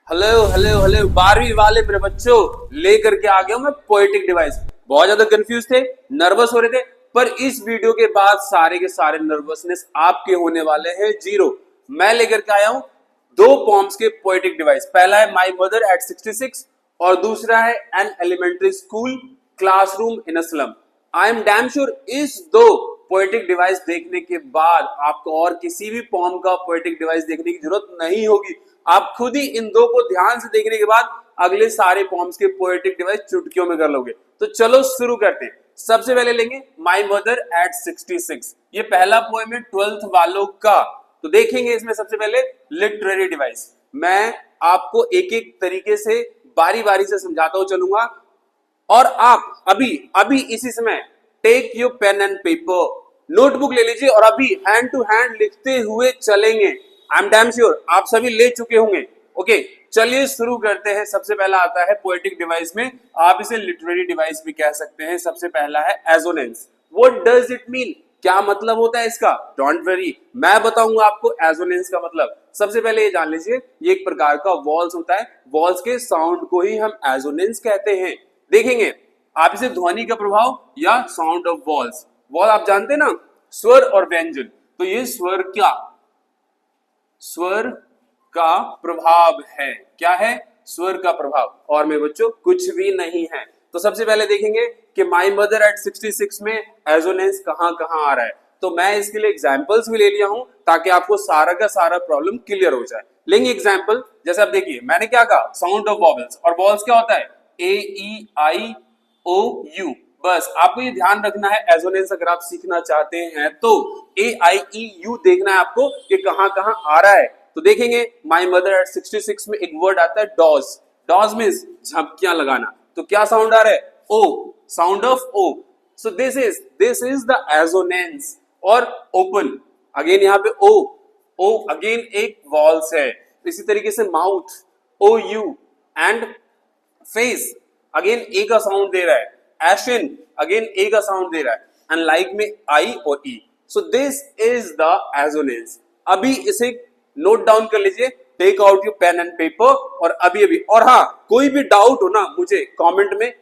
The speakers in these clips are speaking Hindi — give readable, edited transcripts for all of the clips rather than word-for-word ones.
हेलो हेलो हेलो 12वीं वाले मेरे बच्चों, लेकर के आ गया हूं मैं पोएटिक डिवाइस। बहुत ज्यादा कंफ्यूज थे, नर्वस हो रहे थे, पर इस वीडियो के बाद सारे के सारे नर्वसनेस आपके होने वाले हैं जीरो। मैं लेकर के आया हूं दो पॉम्स के पोएटिक डिवाइस। पहला है माई मदर एट 66 और दूसरा है an elementary school classroom in a slum. I am damn sure इस दो पोएटिक डिवाइस देखने के बाद आपको और किसी भी पॉम का पोएटिक डिवाइस देखने की जरूरत नहीं होगी। आप खुद ही इन दो को ध्यान से देखने के बाद अगले सारे पॉम्स के पोएटिक डिवाइस चुटकियों में कर लोगे। तो चलो शुरू करते हैं। सबसे पहले लेंगे माई मदर एट 66। ये पहला पोएम है 12th वालों का। तो देखेंगे इसमें सबसे पहले लिटरेरी डिवाइस। मैं आपको एक एक तरीके से बारी बारी से समझाता हुआ चलूंगा और आप अभी अभी इसी समय take your pen and paper, notebook ले लीजिए और अभी हैंड टू हैंड लिखते हुए चलेंगे। आई एम डैम श्योर आप सभी ले चुके होंगे। ओके, चलिए शुरू करते हैं। सबसे पहला आता है पोएटिक डिवाइस में, आप इसे लिटरेरी डिवाइस भी कह सकते हैं। सबसे पहला है assonance. What does it mean? क्या मतलब होता है इसका? डोंट वरी, मैं बताऊंगा आपको एजोनेंस का मतलब। सबसे पहले ये जान लीजिए, ये एक प्रकार का वॉल्स होता है। वॉल्स के साउंड को ही हम एजोनेंस कहते हैं। देखेंगे आप इसे ध्वनि का प्रभाव या साउंड ऑफ वॉल्स। वॉल आप जानते हैं ना, स्वर और व्यंजन। तो ये स्वर का प्रभाव है। क्या है? स्वर का प्रभाव। और मेरे बच्चों कुछ भी नहीं है। तो सबसे पहले देखेंगे कि माई मदर एट 66 में एजोनेंस कहां कहां आ रहा है। तो मैं इसके लिए एग्जांपल्स भी ले लिया हूं ताकि आपको सारा का सारा प्रॉब्लम क्लियर हो जाए। लेंगे एग्जांपल। जैसे आप देखिए, मैंने क्या कहा, साउंड ऑफ वॉवेल्स। और वॉवेल्स क्या होता है? ए ई आई ओ यू। बस आपको ये ध्यान रखना है, एजोनेंस अगर आप सीखना चाहते हैं तो ए आई ई यू देखना है आपको कि कहां कहां आ रहा है। तो देखेंगे माई मदर एट 66 में एक वर्ड आता है डॉज। डॉज मीन्स झपकियां लगाना। तो क्या साउंड आ रहा है? O, sound of O. So this is the assonance. और ओपन, अगेन यहाँ पे ओ, ओ अगेन एक वॉल्स है। इसी तरीके से mouth, O U, and face again A का साउंड दे रहा है। एशन अगेन ए का साउंड दे रहा है। एंड लाइक में आई और E. So this is the assonance. अभी इसे नोट डाउन कर लीजिए, take out your pen and paper और अभी अभी। और हाँ, कोई भी डाउट हो ना मुझे कमेंट में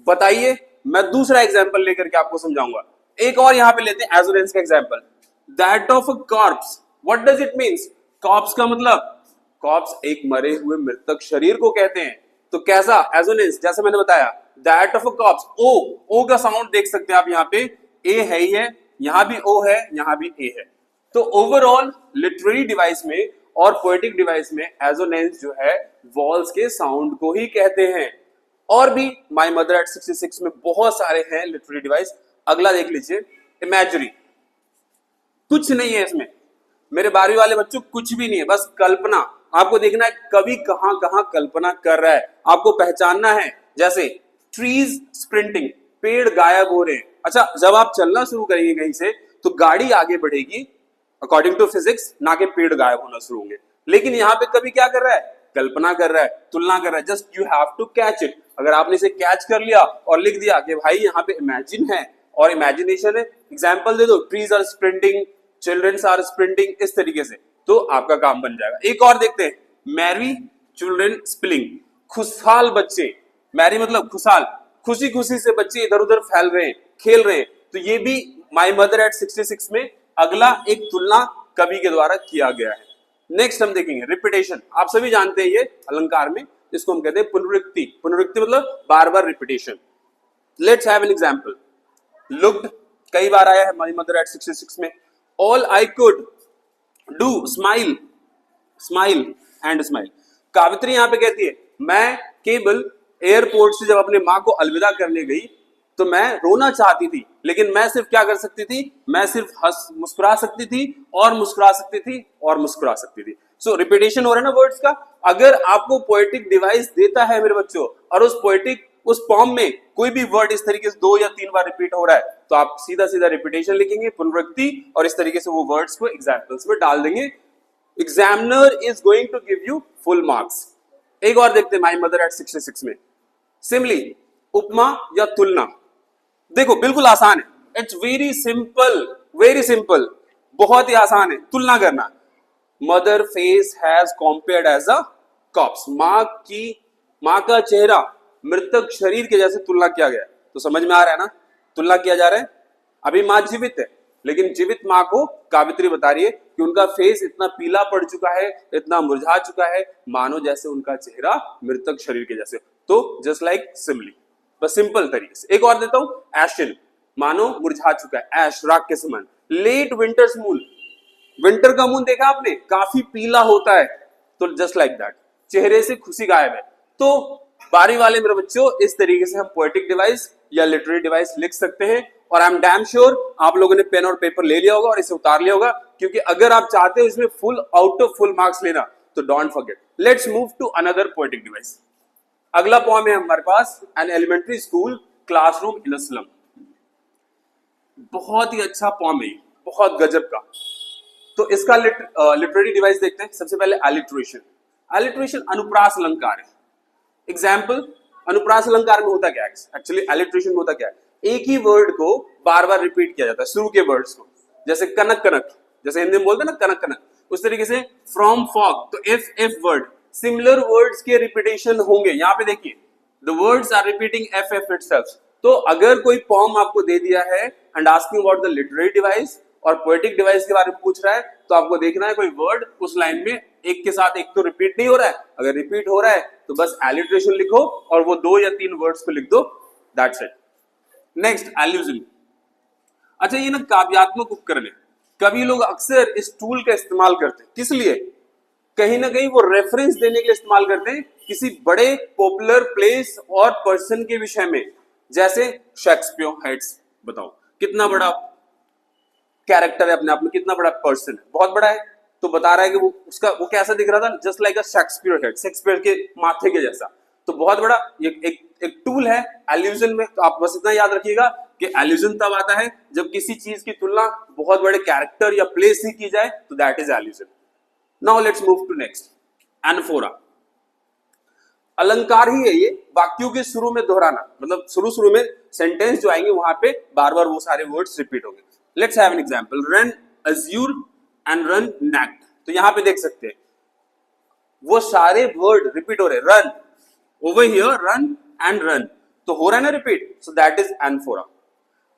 बताइए, मैं दूसरा एग्जांपल लेकर के आपको समझाऊंगा। एक और यहां पे लेते हैं एजोनेंस का example, that of a corps. What does it means? Corps का मतलब, कॉर्प्स एक मरे हुए मृतक शरीर को कहते हैं। तो कैसा एजोनेंस? जैसे मैंने बताया, दैट ऑफ अ कॉर्प्स। ओ, ओ का साउंड देख सकते हैं आप यहाँ पे, ए है ही है, यहां भी ओ है, यहां भी ए है। तो ओवरऑल लिटरेरी डिवाइस में और पोएटिक डिवाइस में एजोनेंस जो है वॉल्स के साउंड को ही कहते हैं। और भी माई मदर एट 66 में बहुत सारे हैं लिटरेरी डिवाइस। अगला देख लीजिए, इमेजरी। कुछ नहीं है इसमें मेरे 12वीं वाले बच्चों, कुछ भी नहीं है, बस कल्पना। आपको देखना है कभी कहां कहां कल्पना कर रहा है, आपको पहचानना है। जैसे ट्रीज स्प्रिंटिंग, पेड़ गायब हो रहे हैं। अच्छा, जब आप चलना शुरू करेंगे कहीं से तो गाड़ी आगे बढ़ेगी अकॉर्डिंग टू फिजिक्स, ना कि पेड़ गायब होना शुरू होंगे। लेकिन यहाँ पे कभी क्या कर रहा है? कल्पना कर रहा है, तुलना कर रहा है। Just you have to catch it. अगर आपने इसे कैच कर लिया और लिख दिया कि भाई यहाँ पे इमेजिन है और इमेजिनेशन है, एग्जाम्पल दे दो, trees are sprinting, childrens are sprinting, इस तरीके से, तो आपका काम बन जाएगा। एक और देखते हैं, मैरी चिल्ड्रन स्पिलिंग। खुशहाल बच्चे, मैरी मतलब खुशहाल, खुशी खुशी से बच्चे इधर उधर फैल रहे हैं, खेल रहे हैं। तो ये भी माई मदर एट 66 में अगला एक तुलना कवि के द्वारा किया गया है। नेक्स्ट हम देखेंगे रिपीटेशन। आप सभी जानते हैं ये अलंकार में इसको हम कहते हैं पुनरुक्ति। पुनरुक्ति मतलब बार बार repetition. Let's have an example. Looked कई बार आया है माई मदर एट 66 में। All I could do smile, smile and smile. कावित्री यहां पे कहती है, मैं केवल एयरपोर्ट से जब अपने मां को अलविदा करने गई तो मैं रोना चाहती थी, लेकिन मैं सिर्फ क्या कर सकती थी? मैं सिर्फ हंस मुस्कुरा सकती थी और मुस्कुरा सकती थी और मुस्कुरा सकती थी। सो रिपीटेशन हो रहा है ना वर्ड्स का। अगर आपको पोएटिक डिवाइस देता है मेरे बच्चों और उस फॉर्म में कोई भी वर्ड इस तरीके से 2 या 3 बार रिपीट हो रहा है, तो आप सीधा सीधा रिपीटेशन लिखेंगे, पुनरुक्ति, और इस तरीके से वो वर्ड्स को एग्जाम्पल्स में डाल देंगे। Examiner is going to give you full marks. एक और देखते हैं माई मदर एट 66 में, सिमली, उपमा या तुलना। देखो बिल्कुल आसान है, it's very simple, very simple, बहुत ही आसान है तुलना करना। Mother face has compared as a corpse, माँ का चेहरा मृतक शरीर के जैसे तुलना किया गया। तो समझ में आ रहा है ना, तुलना किया जा रहा है। अभी माँ जीवित है, लेकिन जीवित माँ को कावित्री बता रही है कि उनका फेस इतना पीला पड़ चुका है, इतना मुरझा चुका है, मानो जैसे उनका चेहरा मृतक शरीर के जैसे। तो जस्ट लाइक सिमली, बस सिंपल तरीके से। एक और देता हूं, एशन, मानो मुरझा चुका है, ऐश राख के समान। लेट विंटर्स मून, विंटर का मून देखा आपने, काफी पीला होता है, तो जस्ट लाइक दैट, चेहरे से खुशी गायब है। तो बारी वाले मेरे बच्चों, इस तरीके से हम पोएटिक डिवाइस या लिटरेरी डिवाइस लिख सकते हैं। और आई एम डैम श्योर आप लोगों ने पेन और पेपर ले लिया होगा और इसे उतार लिया होगा, क्योंकि अगर आप चाहते हो इसमें full out of full marks लेना, तो don't forget. Let's move to another poetic device. अगला पोएम है हमारे पास, an elementary school classroom in a slum. बहुत ही अच्छा पोएम है, बहुत गजब का। तो इसका लिटरेरी डिवाइस देखते हैं। सबसे पहले एलिट्रेशन। एलिट्रेशन अनुप्रास अलंकार है। एग्जाम्पल, अनुप्रास अलंकार में होता क्या है, एक्चुअली एलिट्रेशन में होता क्या है, एक ही वर्ड को बार बार रिपीट किया जाता है, शुरू के वर्ड्स को, जैसे कनक कनक, जैसे हिंदी में बोलते हैं ना कनक कनक, उस तरीके से फ्रॉम फॉग, तो एफ वर्ड, सिमिलर वर्ड्स के रिपीटेशन होंगे। यहाँ पे देखिए, the words are repeating F itself. तो अगर कोई पॉम आपको दे दिया है and asking about the literary device और पोएटिक डिवाइस के बारे में पूछ रहा है, तो आपको देखना है कोई वर्ड उस लाइन में एक के साथ एक तो रिपीट नहीं हो रहा है। अगर रिपीट हो रहा है तो बस एलिट्रेशन लिखो और वो 2 या 3 वर्ड्स को लिख दो, दैट्स इट। नेक्स्ट, एल्यूजन। अच्छा, ये ना काव्यात्मक उपकरण है। कवि लोग अक्सर इस टूल का इस्तेमाल करते हैं, किस लिए, कहीं ना कहीं वो रेफरेंस देने के लिए इस्तेमाल करते हैं किसी बड़े पॉपुलर प्लेस और पर्सन के विषय में। जैसे शेक्सपियर हेड्स, बताओ कितना बड़ा कैरेक्टर है, अपने आप में कितना बड़ा पर्सन है, बहुत बड़ा है। तो बता रहा है कि वो कैसा दिख रहा था, जस्ट लाइक अ शेक्सपियर हेड, शेक्सपियर के माथे के जैसा। तो बहुत बड़ा एक टूल है एल्यूजन में। तो आप बस इतना याद रखिएगा कि एल्यूजन तब आता है जब किसी चीज की तुलना बहुत बड़े कैरेक्टर या प्लेस से की जाए, तो that is allusion. Now let's move to next, anaphora. अलंकार ही है ये, वाक्यों के शुरू में दोहराना, मतलब शुरू में सेंटेंस जो आएंगे वहां पे बार बार वो सारे वर्ड्स रिपीट होंगे। Let's have an example, run azure and run naked. तो यहां पे देख सकते हैं वो सारे वर्ड रिपीट हो रहे, run over here, run and run, तो हो रहा है ना repeat, so that is anaphora.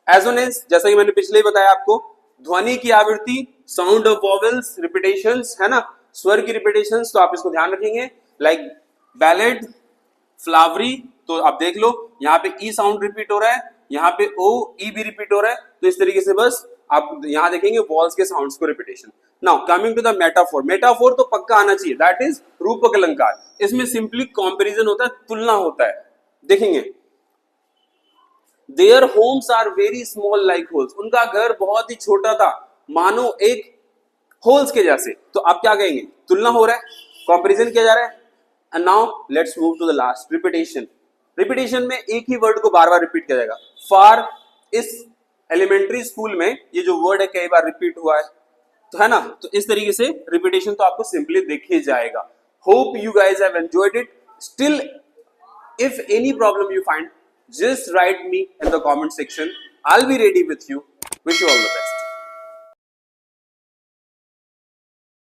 Assonance, जैसा कि मैंने पिछले ही बताया आपको, ध्वनि की आवृत्ति, साउंड ऑफ वॉवेल्स, रिपीटेशंस, है ना, स्वर की रिपीटेशंस, तो आप इसको ध्यान रखेंगे। लाइक बैलेड, फ्लावरी, तो आप देख लो यहाँ पे ई साउंड रिपीट हो रहा है, यहाँ पे ओ ई भी रिपीट हो रहा है। तो इस तरीके से बस आप यहाँ देखेंगे वॉल्स के साउंड्स को repetition. Now coming to the metaphor. Metaphor तो पक्का आना चाहिए, दैट इज रूपक अलंकार। इसमें सिंपली कंपैरिजन होता है, तुलना होता है। देखेंगे, their homes are very small like holes, उनका घर बहुत ही छोटा था, मानो एक होल्स के जैसे। तो आप क्या कहेंगे, तुलना हो रहा है, कंपैरिजन किया जा रहा है। And now let's move to the last, repetition. Repetition में एक ही वर्ड को बार बार रिपीट किया जाएगा। फॉर, इस एलिमेंट्री स्कूल में ये जो वर्ड है कई बार रिपीट हुआ है, तो है ना, तो इस तरीके से रिपीटेशन तो आपको सिंपली देखे जाएगा। Hope you guys have enjoyed it. Still if any problem you find, just write me in the comment section. I'll be ready with you. Wish you all the best.